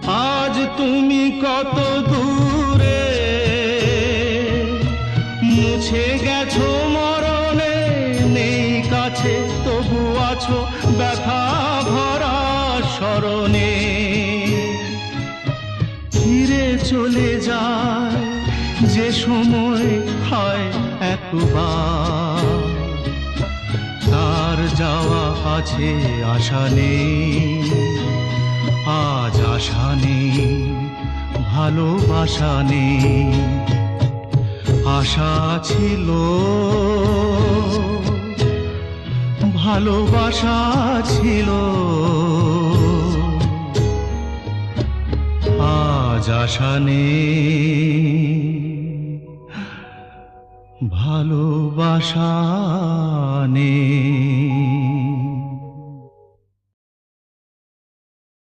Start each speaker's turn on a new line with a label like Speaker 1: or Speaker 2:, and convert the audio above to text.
Speaker 1: আজ তুমি কত দূরে, মুছে গেছো মরণে, নেই কাছে তবু আছো ব্যথা ভরা স্মরণে। ফিরে চলে যায় যে সময় হয় একবার, তার যাওয়া আছে আশা নেই, আজ আশা নেই ভালোবাসা নেই। আশা ছিল ভালোবাসা ছিল, আজ আশা নেই ভালোবাসা নেই।